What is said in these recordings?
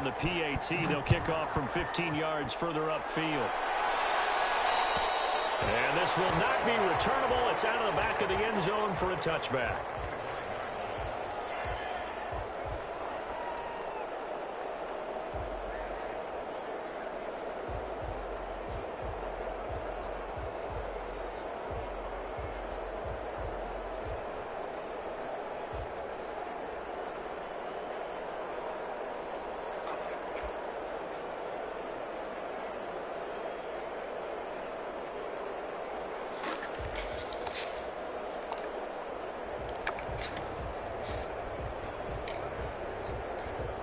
on the PAT. They'll kick off from 15 yards further upfield. And this will not be returnable. It's out of the back of the end zone for a touchback.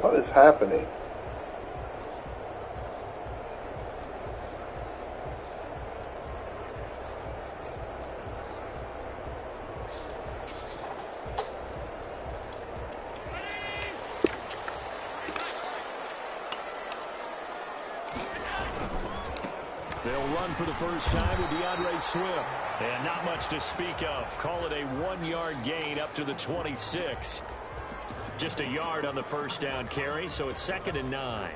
What is happening? They'll run for the first time with DeAndre Swift. And not much to speak of. Call it a 1-yard gain up to the 26. Just a yard on the first down carry, so it's 2nd and 9.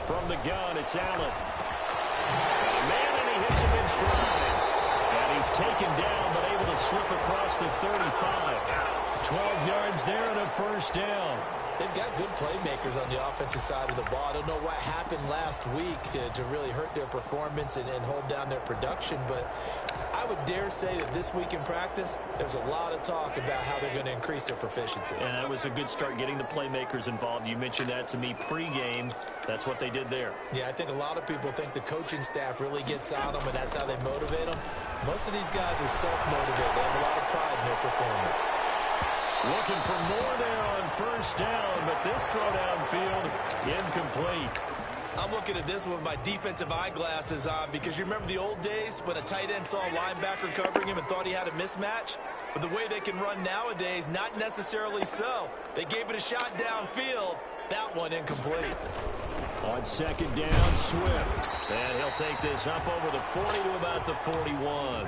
From the gun, it's Allen. Man, and he hits him in stride. And he's taken down, but able to slip across the 35. 12 yards there and a first down. They've got good playmakers on the offensive side of the ball. I don't know what happened last week to really hurt their performance and hold down their production, but I would dare say that this week in practice, there's a lot of talk about how they're going to increase their proficiency. And that was a good start getting the playmakers involved. You mentioned that to me pregame. That's what they did there. Yeah, I think a lot of people think the coaching staff really gets on them, and that's how they motivate them. Most of these guys are self-motivated. They have a lot of pride in their performance. Looking for more there on first down, but this throw downfield incomplete. I'm looking at this with my defensive eyeglasses on because you remember the old days when a tight end saw a linebacker covering him and thought he had a mismatch? But the way they can run nowadays, not necessarily so. They gave it a shot downfield. That one incomplete. On 2nd down, Swift. And he'll take this up over the 40 to about the 41.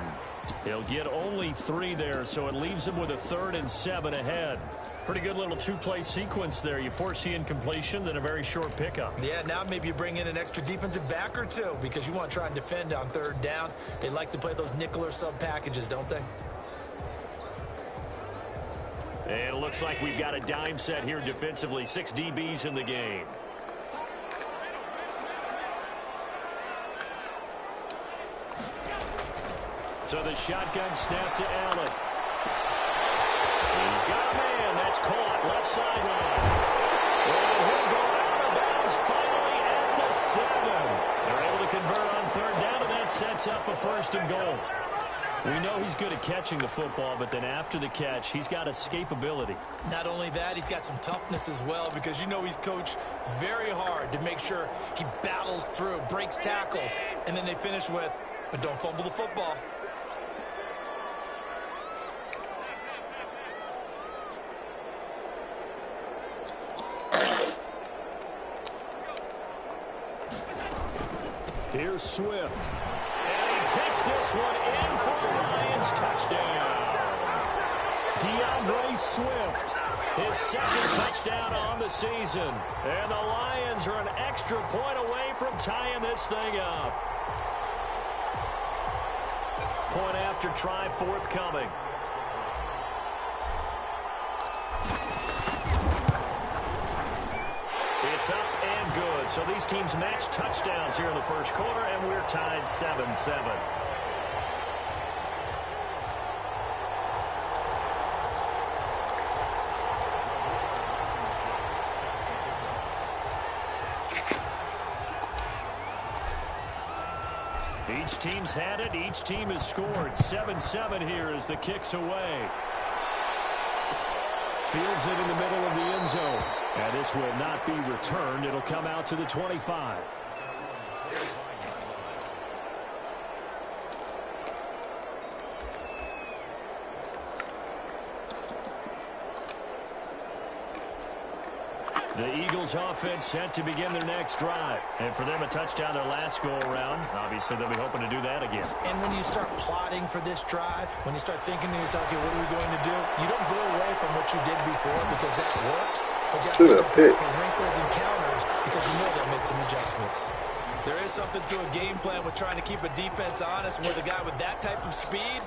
He'll get only 3 there, so it leaves him with a 3rd and 7 ahead. Pretty good little two-play sequence there. You force the incompletion, then a very short pickup. Yeah, now maybe you bring in an extra defensive back or two because you want to try and defend on 3rd down. They like to play those nickel or sub packages, don't they? And it looks like we've got a dime set here defensively. 6 DBs in the game. So the shotgun snap to Allen. He's got a man. That's caught. Left sideline. And he'll go out of bounds finally at the 7. They're able to convert on 3rd down, and that sets up a 1st and goal. We know he's good at catching the football, but then after the catch, he's got escapability. Not only that, he's got some toughness as well because you know he's coached very hard to make sure he battles through, breaks tackles, and then they finish with, but don't fumble the football. Here's Swift. And he takes this one in for the Lions touchdown. DeAndre Swift, his 2nd touchdown on the season. And the Lions are an extra point away from tying this thing up. Point after try forthcoming. It's up and good. So these teams match touchdowns here in the first quarter, and we're tied 7-7. Each team's had it. Each team has scored. 7-7 here as the kick's away. Fields it in the middle of the end zone. And this will not be returned. It'll come out to the 25. The Eagles offense set to begin their next drive. And for them, a touchdown their last go-around. Obviously, they'll be hoping to do that again. And when you start plotting for this drive, when you start thinking to yourself, okay, what are we going to do? You don't go away from what you did before because that worked. But you have to be prepared for wrinkles and counters because you know they'll make some adjustments. There is something to a game plan with trying to keep a defense honest. With a guy with that type of speed,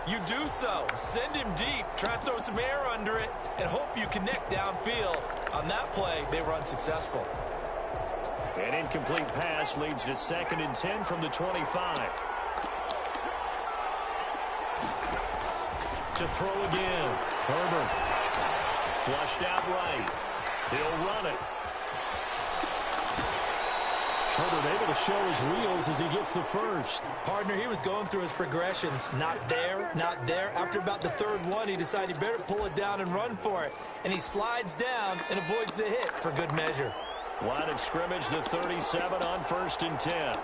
you do so. Send him deep, try and throw some air under it, and hope you connect downfield. On that play, they were unsuccessful. An incomplete pass leads to 2nd and 10 from the 25. To throw again. Herbert. Flushed out right. He'll run it. Herbert able to show his wheels as he gets the first. Partner, he was going through his progressions. Not there, not there. After about the 3rd one, he decided he better pull it down and run for it. And he slides down and avoids the hit for good measure. Line of scrimmage, the 37 on 1st and 10.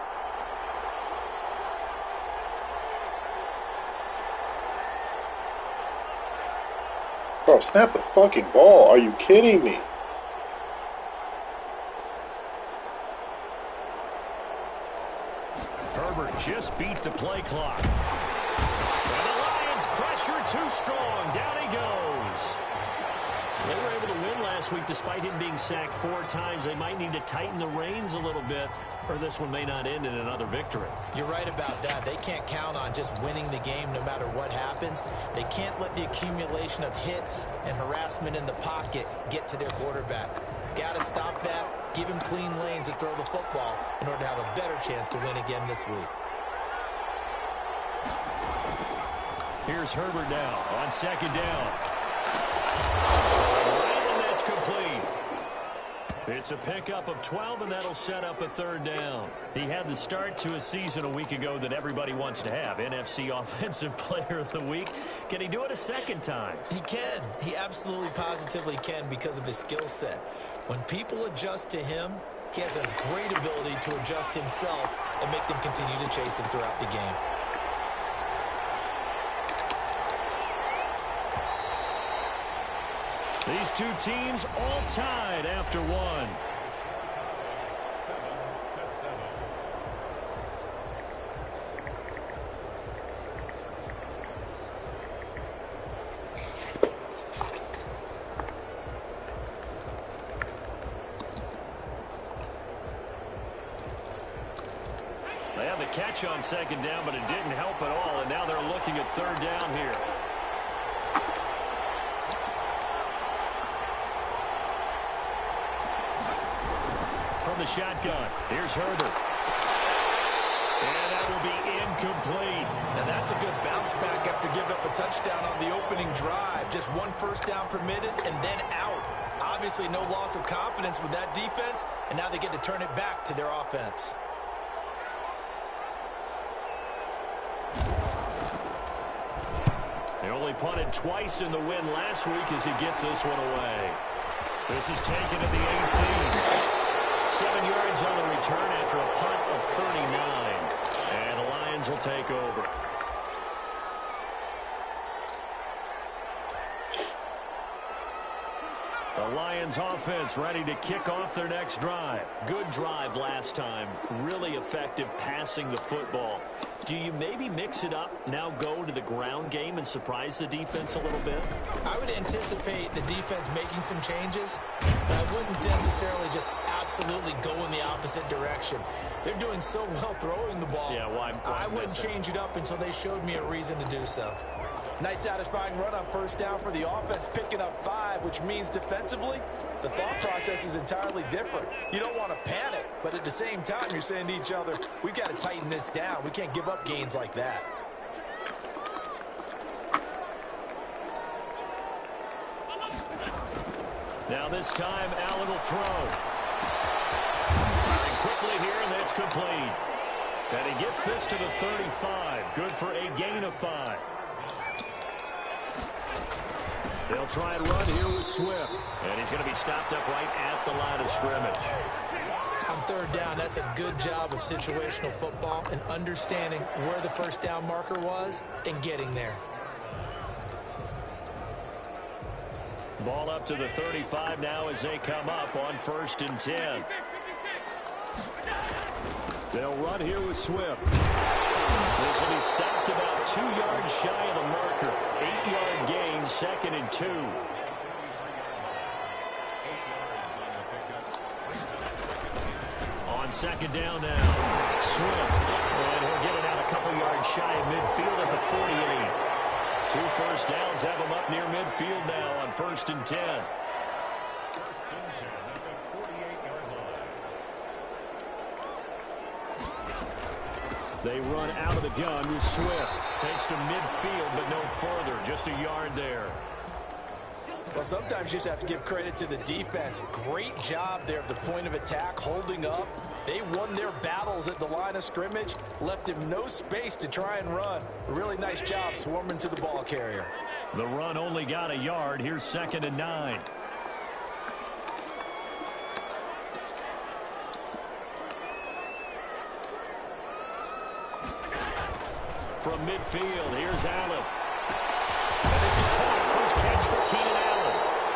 Bro, snap the fucking ball. Are you kidding me? Herbert just beat the play clock. And the Lions pressure too strong. Down he goes. They were able to win last week despite him being sacked 4 times. They might need to tighten the reins a little bit, or this one may not end in another victory. You're right about that. They can't count on just winning the game no matter what happens. They can't let the accumulation of hits and harassment in the pocket get to their quarterback. Got to stop that, give him clean lanes to throw the football in order to have a better chance to win again this week. Here's Herbert now on 2nd down. And that's complete. It's a pickup of 12, and that'll set up a 3rd down. He had the start to a season a week ago that everybody wants to have. NFC Offensive Player of the Week. Can he do it a 2nd time? He can. He absolutely positively can because of his skill set. When people adjust to him, he has a great ability to adjust himself and make them continue to chase him throughout the game. These two teams all tied after one. They had the catch on 2nd down, but it didn't help at all, and now they're looking at 3rd down here. The shotgun. Here's Herbert. And that will be incomplete. Now that's a good bounce back after giving up a touchdown on the opening drive. Just 1 first down permitted and then out. Obviously no loss of confidence with that defense, and now they get to turn it back to their offense. They only punted twice in the win last week as he gets this one away. This is taken at the 18. 7 yards on the return after a punt of 39. And the Lions will take over. The Lions offense ready to kick off their next drive. Good drive last time. Really effective passing the football. Do you maybe mix it up, now go to the ground game and surprise the defense a little bit? I would anticipate the defense making some changes, but I wouldn't necessarily just absolutely go in the opposite direction. They're doing so well throwing the ball. Yeah, why I wouldn't change it up until they showed me a reason to do so. Nice satisfying run on 1st down for the offense, picking up 5, which means defensively, the thought process is entirely different. You don't want to panic, but at the same time, you're saying to each other, we've got to tighten this down. We can't give up gains like that. Now this time, Allen will throw. Firing quickly here, and that's complete. And he gets this to the 35. Good for a gain of 5. They'll try and run here with Swift. And he's going to be stopped up right at the line of scrimmage. On third down, that's a good job of situational football and understanding where the first down marker was and getting there. Ball up to the 35 now as they come up on 1st and 10. They'll run here with Swift. This will be stopped about 2 yards shy of the marker. 8-yard gain, 2nd and 2. On 2nd down now, Swift. And he'll get it out a couple yards shy of midfield at the 48. 2 first downs have him up near midfield now on 1st and 10. They run out of the gun with Swift. Takes to midfield, but no further. Just a yard there. Well, sometimes you just have to give credit to the defense. Great job there at the point of attack, holding up. They won their battles at the line of scrimmage, left him no space to try and run. A really nice job swarming to the ball carrier. The run only got a yard. Here's 2nd and 9. From midfield, here's Allen. And this is caught. First catch for Keenan Allen.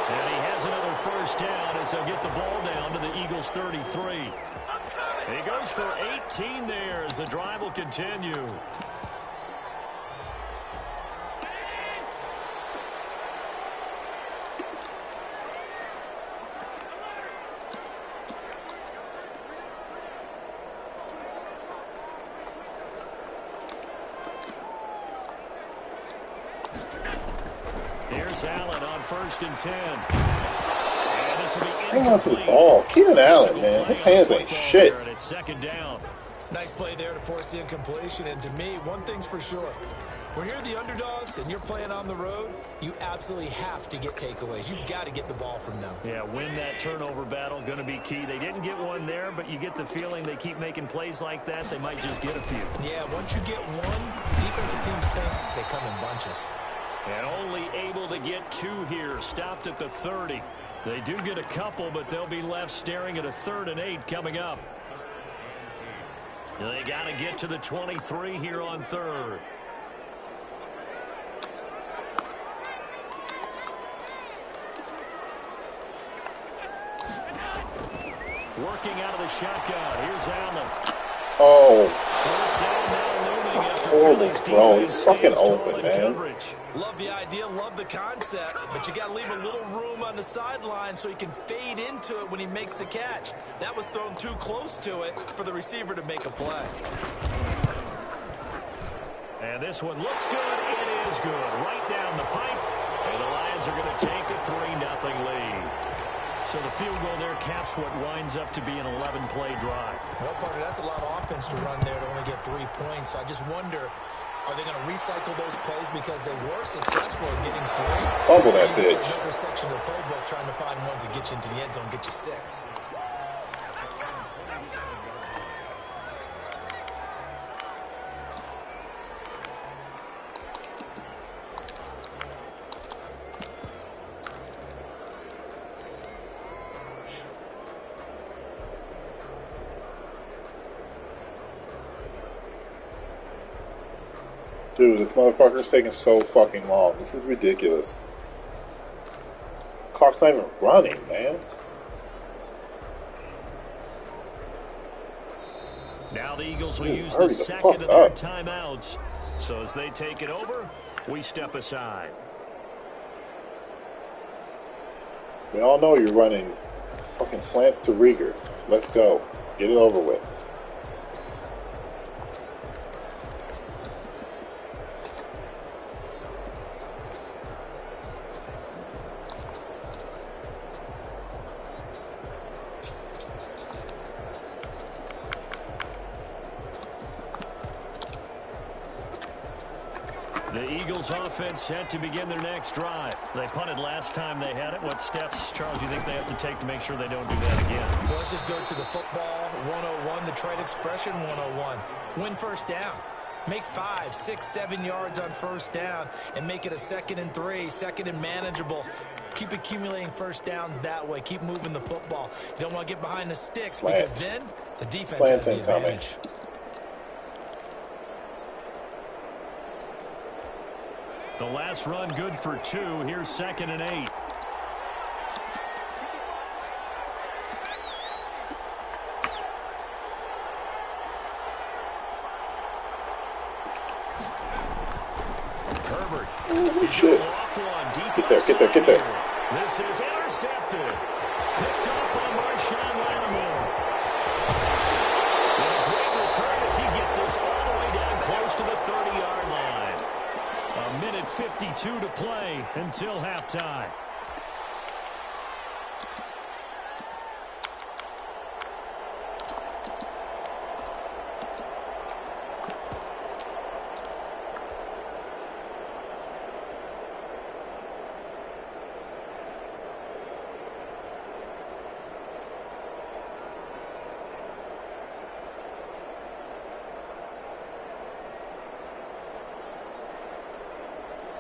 And he has another first down as they'll get the ball down to the Eagles' 33. He goes for 18 there as the drive will continue. Here's Allen on 1st and 10. And this will be hang on to the ball. Keenan Allen, man. His hands ain't shit. And it's 2nd down. Nice play there to force the incompletion. And to me, one thing's for sure. When you're the underdogs and you're playing on the road, you absolutely have to get takeaways. You've got to get the ball from them. Yeah, win that turnover battle, going to be key. They didn't get one there, but you get the feeling they keep making plays like that, they might just get a few. Yeah, once you get one, defensive teams think they come in bunches. And only able to get 2 here, stopped at the 30. They do get a couple, but they'll be left staring at a 3rd and 8 coming up. They got to get to the 23 here on 3rd. Working out of the shotgun. Here's Allen. Oh. Horrible throw. He's fucking open, man. Love the idea, love the concept, but you got to leave a little room on the sideline so he can fade into it when he makes the catch. That was thrown too close to it for the receiver to make a play. And this one looks good. It is good. Right down the pipe. And the Lions are going to take a 3-0 lead. So the field goal there caps what winds up to be an 11-play drive. Well, partner, that's a lot of offense to run there to only get 3 points. So I just wonder, are they going to recycle those plays because they were successful in getting 3? Fumble that bitch. Another section of the playbook trying to find ones that get you into the end zone, get you 6. Dude, this motherfucker's taking so fucking long. This is ridiculous. Clock's not even running, man. Now the Eagles will use the second of their timeouts. So as they take it over, we step aside. We all know you're running fucking slants to Rieger. Let's go. Get it over with. The Eagles offense set to begin their next drive. They punted last time they had it. What steps, Charles, do you think they have to take to make sure they don't do that again? Well, let's just go to the football 101, the trade expression 101. Win first down. Make 5, 6, 7 yards on first down and make it a 2nd and 3, 2nd and manageable. Keep accumulating first downs that way. Keep moving the football. You don't want to get behind the sticks because then the defense has the advantage. The last run good for 2. Here's 2nd and 8. Herbert. Oh, shit. Get there. This is intercepted. Picked up by Marshawn Lattimore. And a great return as he gets this all the way down close to the 30-yard line. A minute 52 to play until halftime.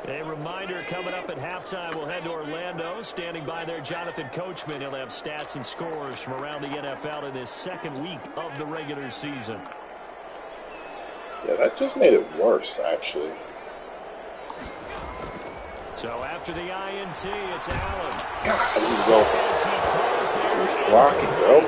A reminder coming up at halftime, we'll head to Orlando. Standing by there, Jonathan Coachman. He'll have stats and scores from around the NFL in his 2nd week of the regular season. Yeah, that just made it worse, actually. So after the INT, it's Allen. God, he was open. He's blocking, bro.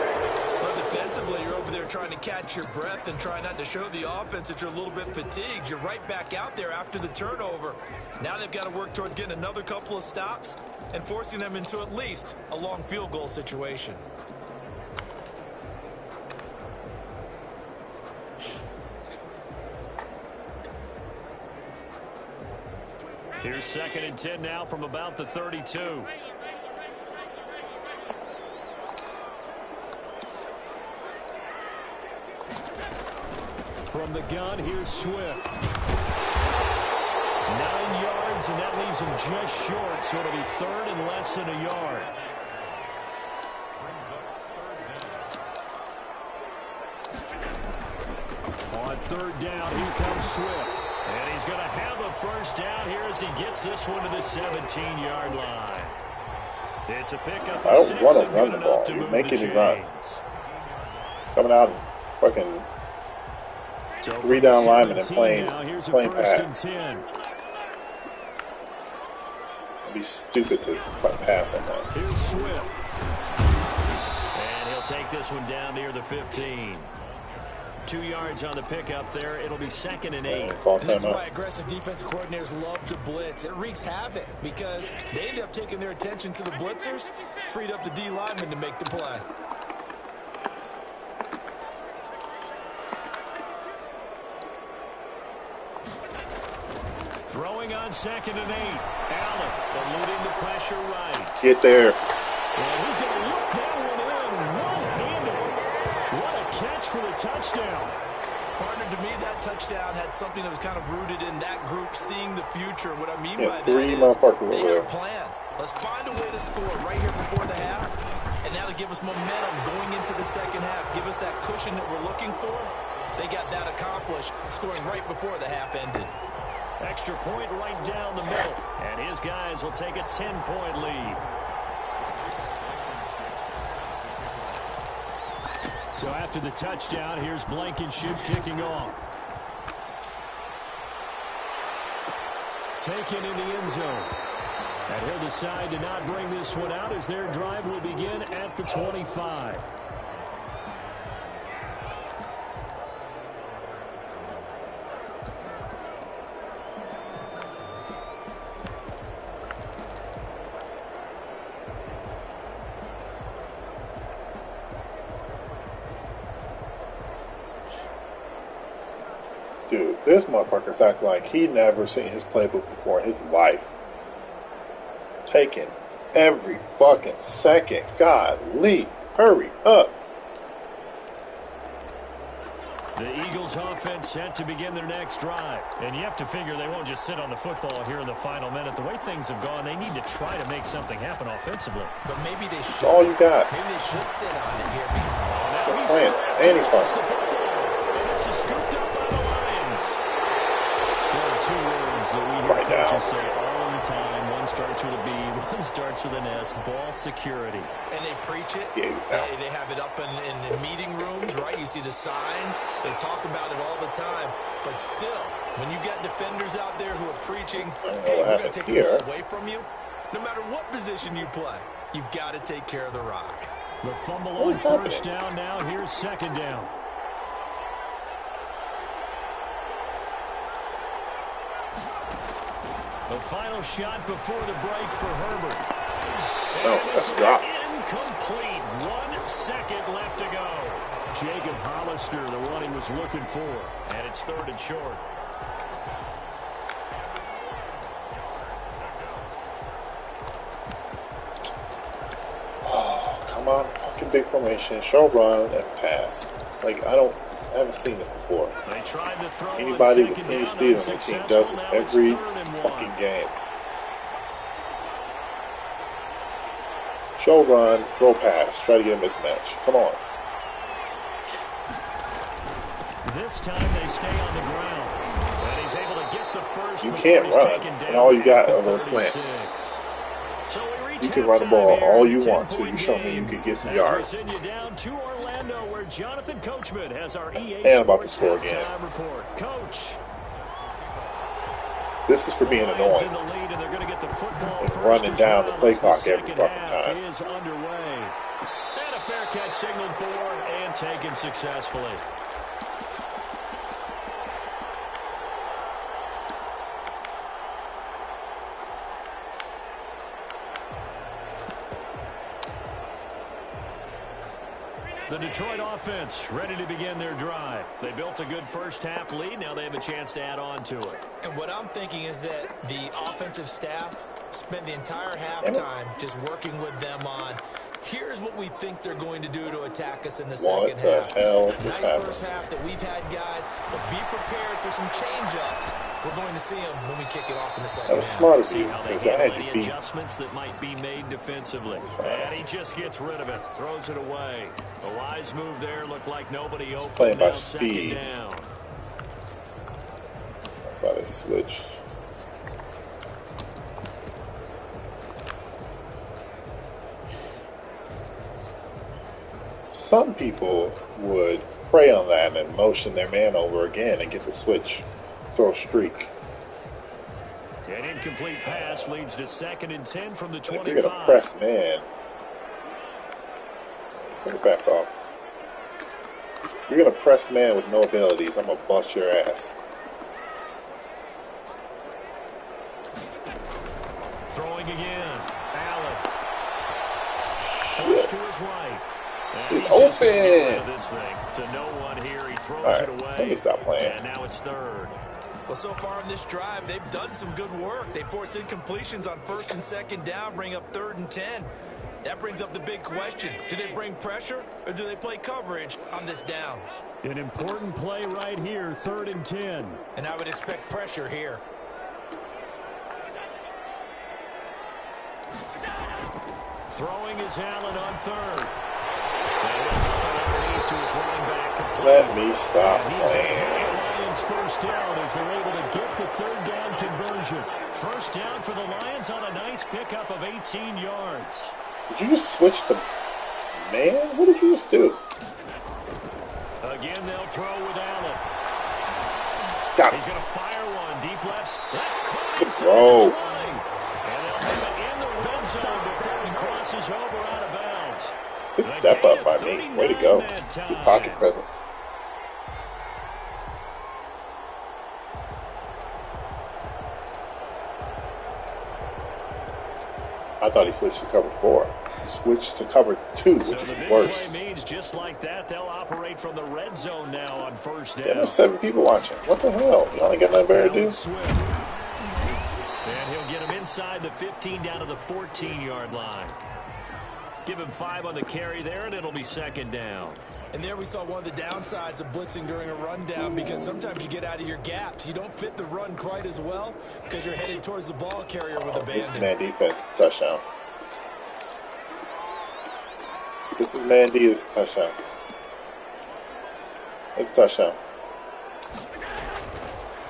Defensively, you're over there trying to catch your breath and try not to show the offense that you're a little bit fatigued. You're right back out there after the turnover. Now they've got to work towards getting another couple of stops and forcing them into at least a long field goal situation. Here's 2nd and 10 now from about the 32. From the gun, here's Swift. 9 yards, and that leaves him just short, so it'll be 3rd and less than a yard. On 3rd down, here comes Swift. And he's going to have a first down here as he gets this one to the 17-yard line. It's a pickup of 6 I don't want to and run good the ball. enough to You're move the making me run. chains. Coming out and fucking 3 down linemen and playing pass. It'd be stupid to pass on that. Here's Swift. And he'll take this one down near the 15. 2 yards on the pickup there. It'll be 2nd and 8. This is why aggressive defensive coordinators love to blitz. It wreaks havoc because they end up taking their attention to the blitzers, freed up the D lineman to make the play. Throwing on 2nd and 8. Allen eluding the pressure right. Get there. And he's going to look that one in one-handed. What a catch for the touchdown. Partner, to me, that touchdown had something that was kind of rooted in that group seeing the future. What I mean by that is they had a plan. Let's find a way to score right here before the half. And now to give us momentum going into the 2nd half, give us that cushion that we're looking for. They got that accomplished, scoring right before the half ended. Extra point right down the middle. And his guys will take a 10-point lead. So after the touchdown, here's Blankenship kicking off. Taken in the end zone. And he'll decide to not bring this one out as their drive will begin at the 25. Dude, this motherfucker's acting like he never seen his playbook before in his life. Taking every fucking second. Golly, hurry up. The Eagles offense set to begin their next drive. And you have to figure they won't just sit on the football here in the final minute. The way things have gone, they need to try to make something happen offensively. But maybe they should. That's all you got. Maybe they should sit on it here. The slants, any fun. And this is scooped up by the Lions. that we hear right coaches now. say all the time. One starts with a B, one starts with an S. Ball security. And they preach it. Yeah, he was down. They have it up in meeting rooms, right? You see the signs. They talk about it all the time. But still, when you got defenders out there who are preaching, hey, we're going to take the ball away from you, no matter what position you play, you've got to take care of the rock. The fumble on first down now. Here's second down. The final shot before the break for Herbert. No, that's a drop. Incomplete. 1 second left to go. Jacob Hollister, the one he was looking for. And it's third and short. Oh, come on. Fucking big formation. Show run and pass. Like, I haven't seen this before. They tried to throw Anybody with any speed on their team does this every fucking game. Show run, throw pass, try to get a mismatch. Come on. This time they stay on the ground. And he's able to get the first. You can't run, and all you got are those slants. You can run the ball all you want to. You show me you can get some yards. Jonathan Coachman has our EA And I'm about to score again. Coach. This is for being annoying and running down the play clock every fucking time. Is underway. And a fair catch signaled for and taken successfully. The Detroit offense ready to begin their drive. They built a good first-half lead. Now they have a chance to add on to it. And what I'm thinking is that the offensive staff spent the entire halftime just working with them on, here's what we think they're going to do to attack us in the second half. What the hell is nice happening? first half that we've had, guys, but be prepared for some change-ups. We're going to see them when we kick it off in the second That was half. smart of you, because I had Any you beat. adjustments that might be made defensively. And he just gets rid of it, throws it away. A wise move there, looked like nobody open. Playing by Now second speed. down. That's why they switched. Some people would prey on that and motion their man over again and get the switch, throw a streak. An incomplete pass leads to 2nd and 10 from the If 25. you're gonna press man, put it back off. If you're gonna press man with no abilities, I'm gonna bust your ass. Throwing again. Allen. Forced to his right. And He's just gonna get rid open. of this thing to no one here. He throws All right, it away. let me stop playing. And now it's third. Well, so far in this drive, they've done some good work. They forced incompletions on 1st and 2nd down, bring up 3rd and 10. That brings up the big question. Do they bring pressure or do they play coverage on this down? An important play right here, 3rd and 10. And I would expect pressure here. Throwing is Allen on 3rd. And to his running back complete. Let me stop And he's playing. got the Lions first down as they're able to get the 3rd down conversion. First down for the Lions on a nice pickup of 18 yards. Did you just switch to man? What did you just do? Again, they'll throw with Allen. Got He's it. going to fire one deep left. That's caught Good inside throw. the 20. And they'll have it in the red zone before he crosses over out of bounds. Good step up by me. Way to go. Good pocket presence. I thought he switched to cover 4. He switched to cover 2, which So is the big worse. play means just like that, they'll operate from the red zone now on first down. Yeah, there's 7 people watching. What the hell? Y'all ain't got nothing better to do? Alex Swift. And he'll get him inside the 15 down to the 14-yard line. Give him 5 on the carry there, and it'll be 2nd down. And there we saw one of the downsides of blitzing during a rundown, because sometimes you get out of your gaps. You don't fit the run quite as well because you're headed towards the ball carrier with a This is bandit. man defense. Touchdown. This is man D. This is a touchdown. It's a touchdown.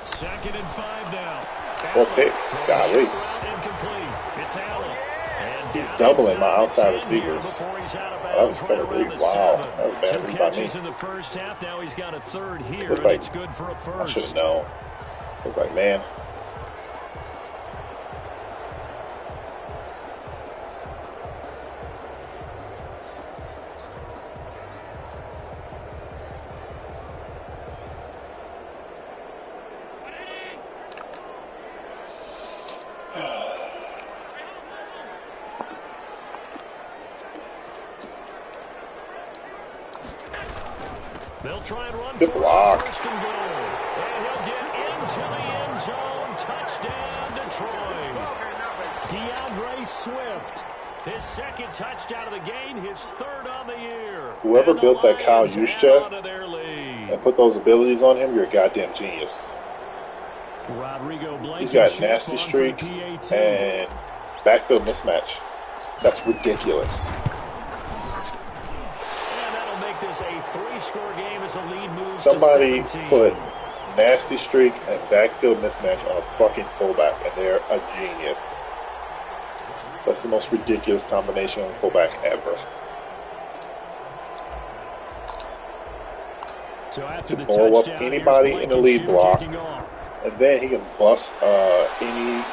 2nd and 5 now. Or pick. Golly. It's Allen. He's doubling my outside receivers. That was Kevin Reed. Wow. That was bad read by me. In the first half. Now he's got a third here, Looked and like, it's good for a first. I should have known. Looked like, man. They'll try and run Good for block. First and goal. And he'll get into the end zone. Touchdown, Detroit. DeAndre Swift. His second touchdown of the game, his third on the year. Whoever And built that Kyle Juszczyk lead. and put those abilities on him, you're a goddamn genius. Rodrigo He's got a nasty streak and backfield mismatch. That's ridiculous. This a three-score game as the lead moves Somebody to 17. put nasty streak and backfield mismatch on a fucking fullback, and they're a genius. That's the most ridiculous combination of fullback ever. So after the blow up touchdown, anybody here's in the lead block, kicking off. and then he can bust any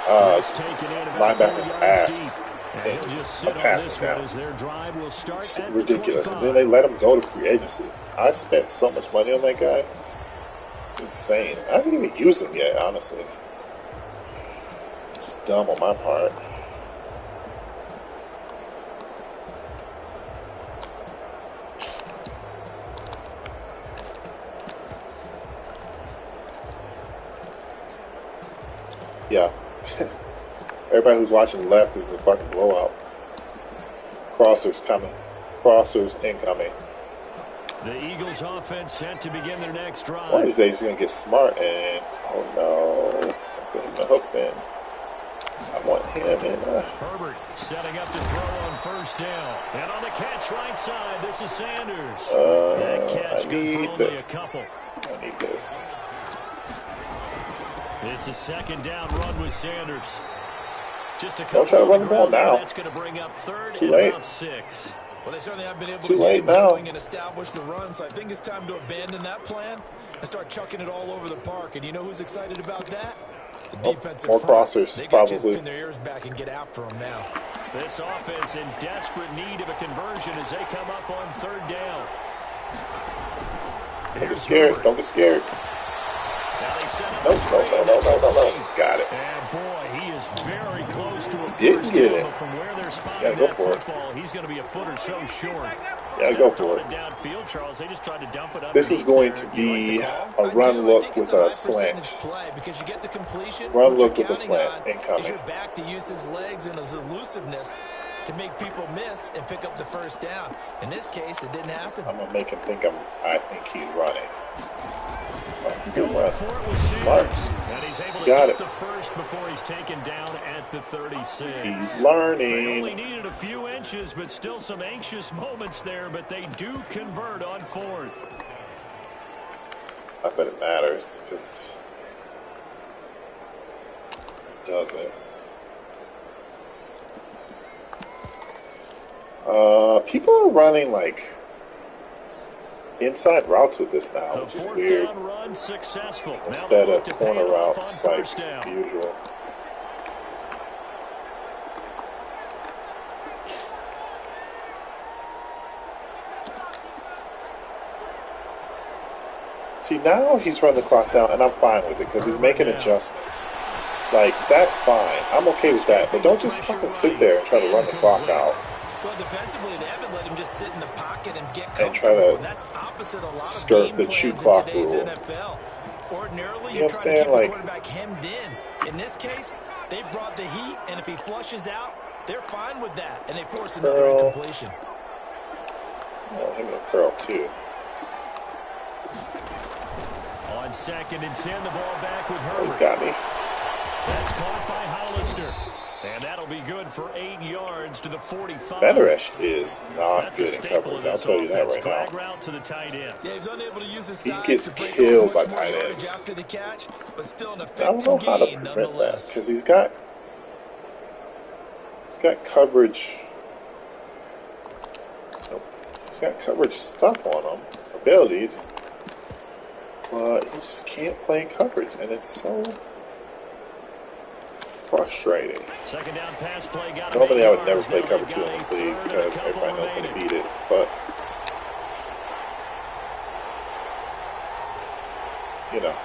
linebacker's ass. And he'll just sit I'm on passing this now. one as their drive will start It's at ridiculous. the And then they let him go to free agency. I spent so much money on that guy. It's insane. I haven't even used him yet, honestly. Just dumb on my part. Yeah. Everybody who's watching left is a fucking blowout. Crossers coming. Crossers incoming. The Eagles offense set to begin their next drive. One of these days he's going to get smart and, oh no, I'm putting the hook in. I want him in. Herbert setting up to throw on first down. And on the catch right side, this is Sanders. That catch I good for need only this. a couple. I need this. It's a second down run with Sanders. Just a Don't couple try to on run the the ball ground there. now. That's going to bring up third Too and late. about 6. Well, they certainly have been able Too to late get now. going and establish the run, so I think it's time to abandon that plan and start chucking it all over the park. And you know who's excited about that? The defensive more front. crossers, They got to just probably. pin their ears back and get after them now. This offense in desperate need of a conversion as they come up on third down. Don't get scared. Don't get scared. Now they set up No. no. Got it. And boy, he is very close to a Didn't first get down, it. but from where they're Gotta spotting go that for it. football, he's going to be a foot or so short. Gotta go for it. Downfield, Charles. They just tried to dump it This is underneath going there. to You like be the call? a run I look think with it's a high a slant. percentage play because you get the completion. Run what look you're with a counting slant on incoming. is your back to use his legs and his elusiveness to make people miss and pick up the first down. In this case, it didn't happen. I'm gonna make him think I think he's running. Good Going run. for it with Smart. Sanders. And he's able to Got get it. the first before he's taken down at the 36. He's They only learning. needed a few inches, but still some anxious moments there, but they do convert on fourth. Not that it matters, because it doesn't. People are running like inside routes with this now, The which is fourth weird. down run successful. Now Instead they'll of look to pay corner it off routes on like first down. usual. See, now he's running the clock down, and I'm fine with it because he's making adjustments. Like, that's fine. I'm okay with that. But don't just fucking sit there and try to run the clock out. Well, defensively, they haven't let him just sit in the pocket and get And comfortable. try to And that's opposite a lot of skirt game the plans chew in clock today's rule. NFL. Ordinarily, You know you're what I'm trying to keep saying? Like- the quarterback hemmed in. In this case, they brought the heat, and if he flushes out, they're fine with that, and they force another Curl. incompletion. Oh, him and a curl, too. On second and 10, the ball back with Oh, he's Herbert. got me. That's caught by Hollister. And that'll be good for 8 yards to the 45. Vander Esch is not That's a good in staple coverage. of I'll this tell you that offense. right Drag now. route to the tight end. Yeah, he's unable to use his He size gets to break killed up by much more tight yardage ends. after the catch, but still an I don't know effective how to gain prevent that nonetheless. because he's got coverage. Nope. He's got coverage stuff on him, abilities, but he just can't play coverage, and it's so frustrating. Second down pass play got Normally, I would never yards. play Now cover they've 2 got in a this league third and a because couple everybody knows how to remaining. beat it, but you know.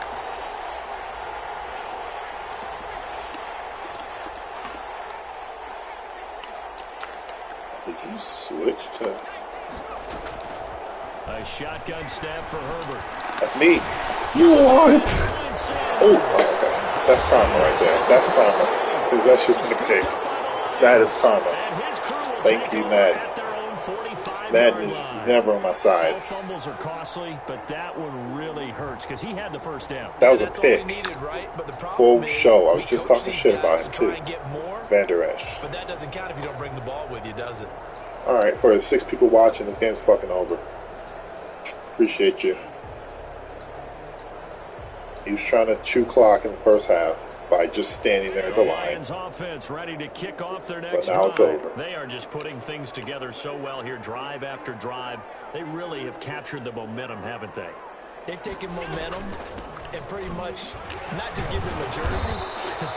Did you switch to? A shotgun snap for Herbert. That's me. What? Oh, okay. That's karma right there. That's karma. Because that should have been a pick. That is karma. And his crew will Thank take you, over Madden. at their own 45-yard Madden line. is never on my side. Both fumbles are costly, but that one really hurts because he had the first down. That was a That's all we pick. needed, right? But the problem Full is show. I we was just coach talking these shit about guys him, to try too. and get more, Vander Esch. but that doesn't count if you don't bring the ball with you, does it? All right, for the 6 people watching, this game's fucking over. Appreciate you. He was trying to chew clock in the first half by just standing there at the line. Lions offense ready to kick off their next now it's drive. over. They are just putting things together so well here, drive after drive. They really have captured the momentum, haven't they? They've taken momentum and pretty much not just give them a jersey,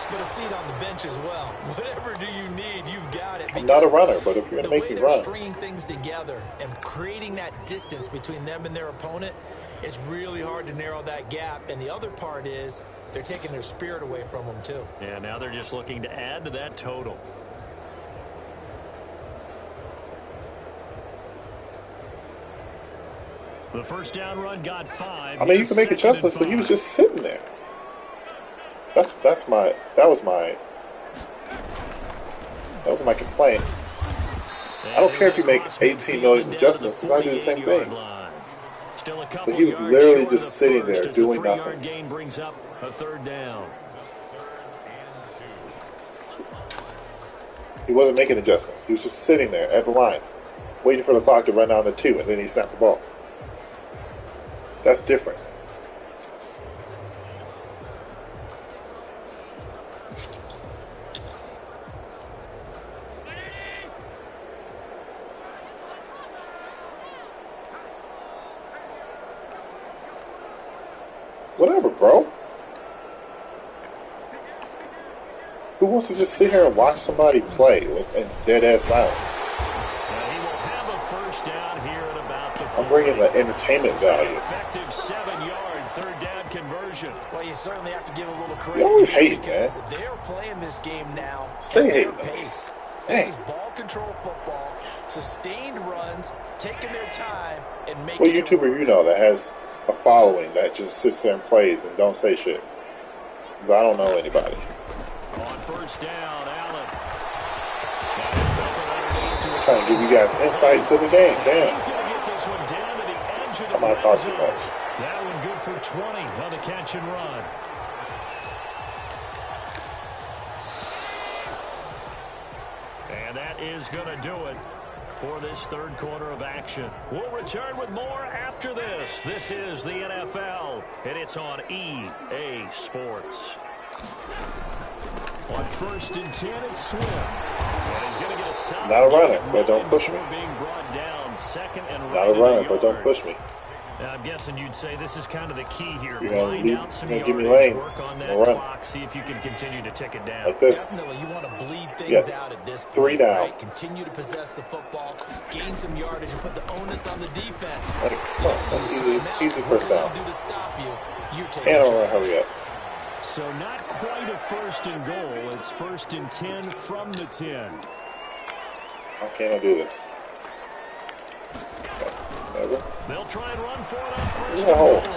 but a seat on the bench as well. Whatever do you need, you've got it. I'm not a because runner, but if you're the going to way make me they're run, stringing things together and creating that distance between them and their opponent, it's really hard to narrow that gap. And the other part is they're taking their spirit away from them too. And now they're just looking to add to that total. The first down run got 5. I mean, you can make adjustments, but he was just sitting there. That was my complaint. I don't care if you make 18 million adjustments because I do the same thing. But he was literally just sitting there doing nothing. Gain brings up a third down. He wasn't making adjustments. He was just sitting there at the line, waiting for the clock to run down to 2, and then he snapped the ball. That's different. Whatever, bro. Who wants to just sit here and watch somebody play in dead-ass silence? He will have a first down here at about the I'm bringing the entertainment value. effective 7-yard third down conversion. Well, you certainly have to give a little credit. You always here hate, because man. they're playing this game now Stay at their hating. pace. Dang. This is ball control football, sustained runs, taking their time, and making What it YouTuber work. you know that has a following that just sits there and plays and don't say shit? Because I don't know anybody. On first down, Allen. I'm trying to give you guys insight into the game. He's Damn. going to get this one down to the edge of the I'm not red talking too zone. much. That one good for 20 on the catch and run. And that is going to do it for this third quarter of action. We'll return with more after this. This is the NFL, and it's on EA Sports. On first and 10, it's Swift. And he's going to get a solid Not a runner, gain but don't push me. before being brought down second and Not right a of the runner, but don't yard. push me. Now, I'm guessing you'd say this is kind of the key here. You're gonna Grind leave- out some you're gonna give me yardage, lanes. work on that I'll run. clock, see if you can continue to tick it down. Like this. Definitely, you want to bleed things Yeah. out at this point. 3 down. Right? Continue to possess the football, gain some yardage, and put the onus on the defense. Like, come on, that's easy, easy What first do down. they do to stop you? You're taking And I'm charge. gonna hurry up. So not quite a first and goal. It's first and 10 from the 10. How can I do this? Whatever. They'll try and run for it on first No. and goal.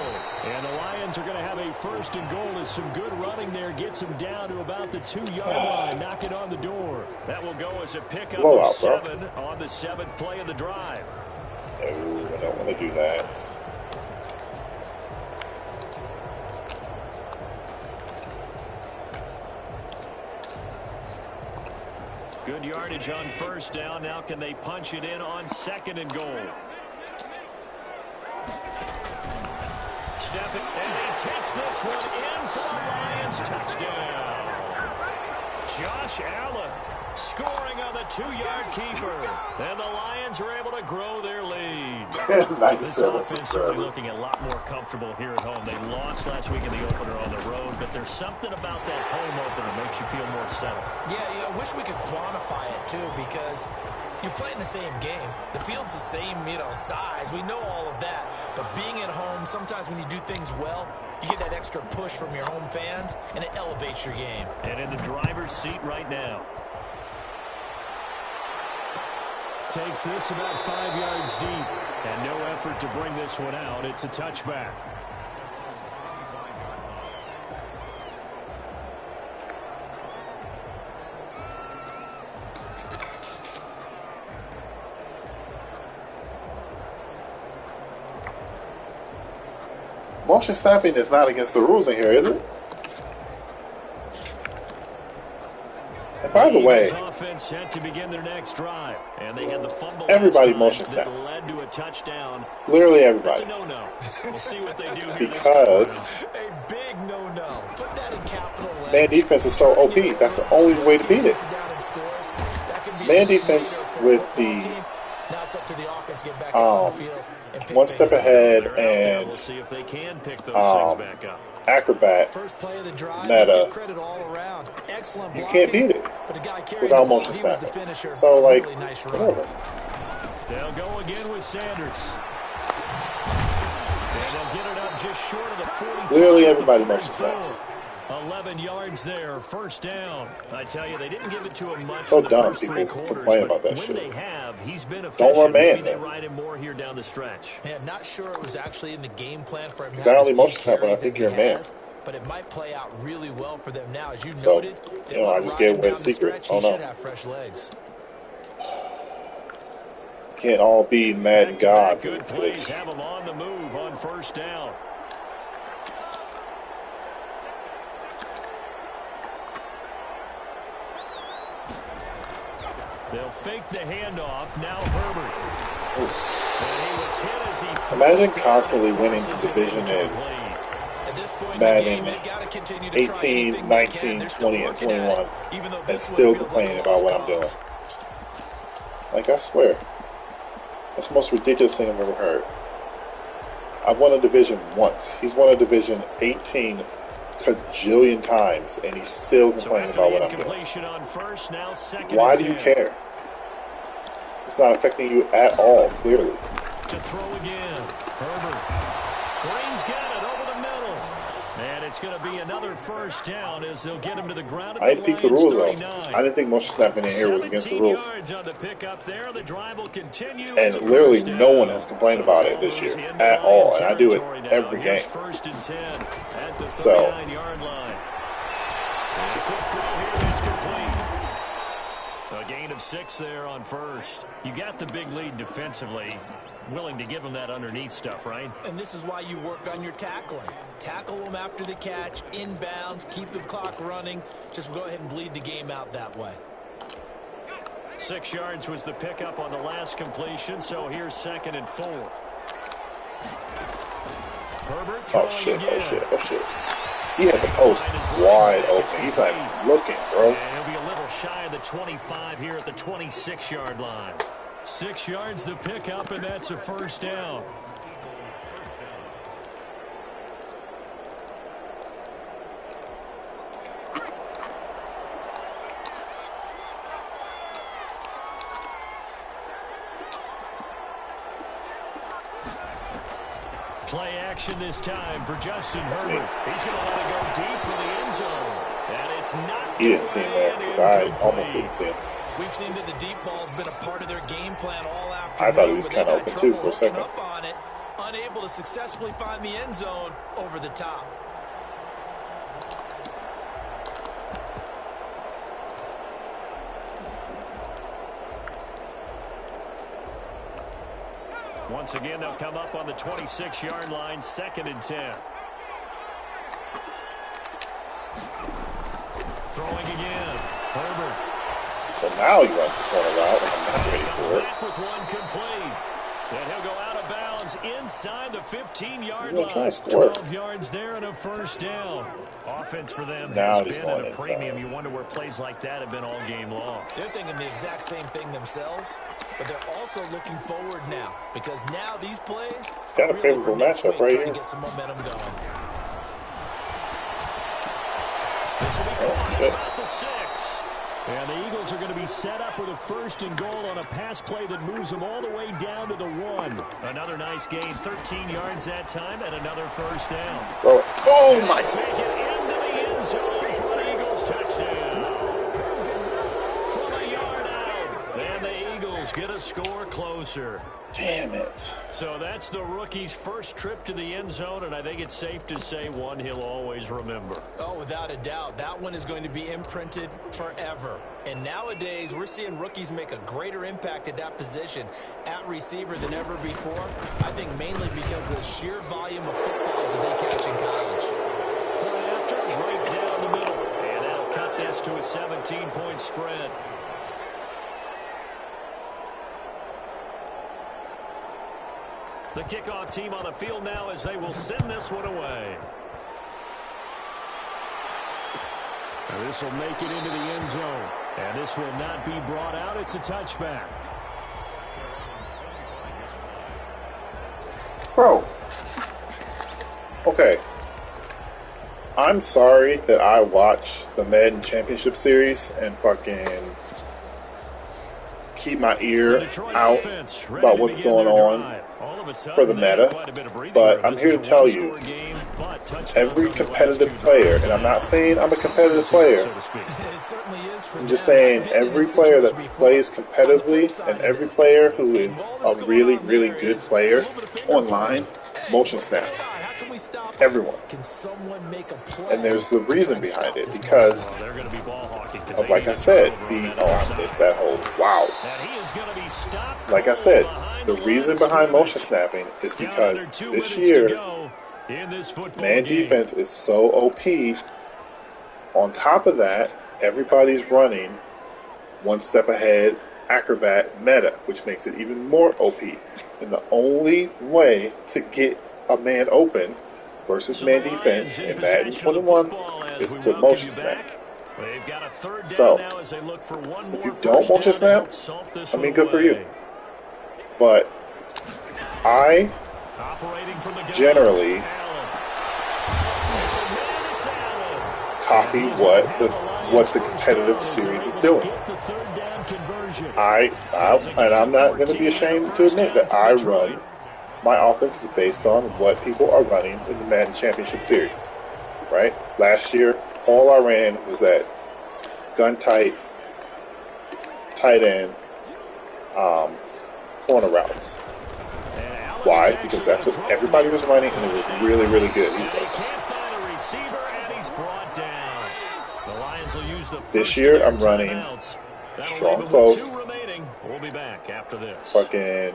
And the Lions are going to have a first and goal as some good running there gets them down to about the 2-yard line, knocking on the door. That will go as a pickup Blowout, of bro. 7 on the 7th play of the drive. No, I don't want to do that. Good yardage on first down. Now can they punch it in on 2nd and goal? Stepping, and he takes this one in for the Lions. Touchdown. Josh Allen scoring on the 2-yard keeper. And the Lions are able to grow their lead. This offense certainly looking a lot more comfortable here at home. They lost last week in the opener on the road, but there's something about that home opener that makes you feel more settled. Yeah, I wish we could quantify it, too, because you're playing the same game. The field's the same, size. We know all of that. But being at home, sometimes when you do things well, you get that extra push from your home fans, and it elevates your game. And in the driver's seat right now. Takes this about 5 yards deep. And no effort to bring this one out. It's a touchback. Motion snapping is not against the rules in here, is it? And by the way, offense set to begin their next drive, and they had the fumble. Everybody motion snaps. Led to a touchdown. Literally everybody. That's a no-no. We'll see what they do here. Because a big no-no. Put that in capital letters. Man defense is so OP. That's the only way to beat it. Man defense with the now it's up to the offense to get back on the field and pick one step ahead and we'll see if they can pick those things back up. Acrobat First play of the drive, meta. credit all around. Excellent You blocking, can't beat it but the guy without motion snapping. So like, really nice whatever. They'll go again with Sanders. And they'll get it up just short of the 45. Literally everybody motion snaps. 11 yards there, first down. I tell you, they didn't give it to him much. So in the dumb first people 3 quarters, complain about that when shit. they have, he's been efficient. Don't run man, Maybe they then. ride him more here down the stretch. Yeah, not sure it was actually in the game plan for him. Because I only motion snap when I think you're a man. But it might play out really well for them now, as you So, noted. I just gave away the secret. He Oh should no. have fresh legs. Can't all be Madden gods in Good this plays bitch. have him on the move on first down. They'll fake the handoff. Now Herbert. And he was hit as he threw. Imagine constantly winning the division in At this point in the Madden game, they've got to continue to try 18, anything they can. 19, They're still 20, and working at 21, it, even though and this one still feels like complaining a about what I'm lost doing. cause. Like, I swear. That's the most ridiculous thing I've ever heard. I've won a division once. He's won a division 18 cajillion times, and he's still complaining about what I'm doing. On first, now second Why and do you 10. care? It's not affecting you at all, clearly. To throw again. Herbert. Green's got it over the middle. And it's going to be another first down as they'll get him to the ground at I didn't think the Lions rules though. 39. I didn't think motion snapping in here was against the 17 rules. yards on the pickup there. The drive will continue. And literally no one has complained about it this year at all. And I do it every game. First and 10 at the So 39-yard line. And a quick throw here that's complete. A gain of 6 there on first. You got the big lead defensively. Willing to give them that underneath stuff, right? And this is why you work on your tackling. Tackle them after the catch, inbounds, keep the clock running. Just go ahead and bleed the game out that way. 6 yards was the pickup on the last completion, so here's second and 4. Herbert throwing again. Oh shit. He had the post wide open. He's not even looking, bro. And he'll be a little shy of the 25 here at the 26-yard line. 6 yards the pickup, and that's a first down. Play action this time for Justin Herbert. He's going to let it go deep for the end zone. And it's not. He didn't see him there because I almost didn't see him. We've seen that the deep ball's been a part of their game plan all afternoon. I thought he was but kind of they've had open too trouble for a second. hooking up on it, unable to successfully find the end zone over the top. Once again, they'll come up on the 26-yard line, second and 10. Throwing again. Herbert. So now he runs the corner route, and I'm not ready for it. Back with one complete. And he'll go out of bounds inside the 15-yard He's trying line. to score. 12 yards there and a first down. Offense for them Now has he's been going at a premium. inside. You wonder where plays like that have been all game long. They're thinking the exact same thing themselves, but they're also looking forward now because now these plays It's got a really favorable for next matchup week, right trying here. to get some momentum going. This will be Oh, caught shit. at about the 6. And the Eagles are going to be set up with a first and goal on a pass play that moves them all the way down to the 1. Another nice gain, 13 yards that time, and another first down. Throw it. Oh, my. Take it into the end zone for an Eagles touchdown. From a yard out, and the Eagles get a score closer. Damn it. So that's the rookie's first trip to the end zone, and I think it's safe to say one he'll always remember. Oh, without a doubt. That one is going to be imprinted forever. And nowadays, we're seeing rookies make a greater impact at that position at receiver than ever before. I think mainly because of the sheer volume of footballs that they catch in college. Point after, right down the middle. And that'll cut this to a 17-point spread. The kickoff team on the field now as they will send this one away. And this will make it into the end zone. And this will not be brought out. It's a touchback. Bro. Okay. I'm sorry that I watched the Madden Championship Series and fucking keep my ear out about what's going on for the meta, but I'm here to tell you, every competitive player, and I'm not saying I'm a competitive player, I'm just saying every player that plays competitively and every player who is a really, really good player online, motion snaps. Everyone. And there's the reason behind it, because of, like I said, I missed that whole, wow. Like I said, the reason behind motion snapping is because this year, man defense is so OP. On top of that, everybody's running one step ahead acrobat meta, which makes it even more OP. And the only way to get a man open versus man defense in Madden 21 is to motion snap. So, if you don't motion snap, I mean, good for you. But I generally copy what the competitive series is doing. And I'm not going to be ashamed to admit that I run. My offense is based on what people are running in the Madden Championship Series, right? Last year, all I ran was that gun tight, tight end, corner routes. Why? Because that's what everybody was running, and it was really, really good. This year, I'm running strong close, fucking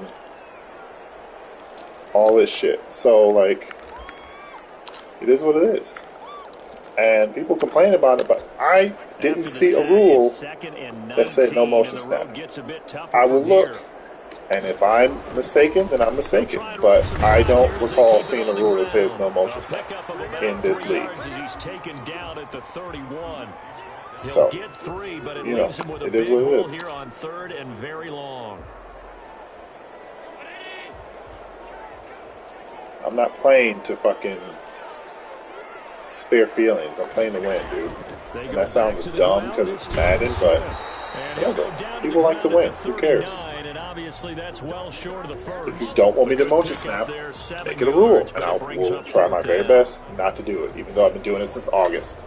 all this shit. So, like, it is what it is. And people complain about it, but I didn't see a rule that said no motion snap. I will look, and if I'm mistaken, then I'm mistaken. But I don't recall seeing a rule that says no motion snap in this league. So, you know, it is what it is. Here on third and very long. I'm not playing to fucking spare feelings. I'm playing to win, dude. And that sounds dumb because it's Madden, but whatever. People like to win. Who cares? If you don't want me to motion snap, make it a rule, and I will try my very best not to do it, even though I've been doing it since August.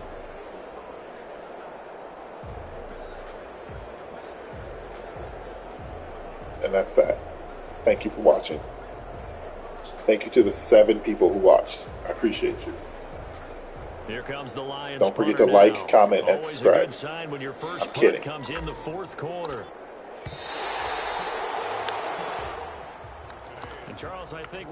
And that's that. Thank you for watching. Thank you to the 7 people who watched. I appreciate you. Here comes the Lions. Don't forget to like, comment, and subscribe. I'm kidding. Comes in the fourth quarter. And Charles, I think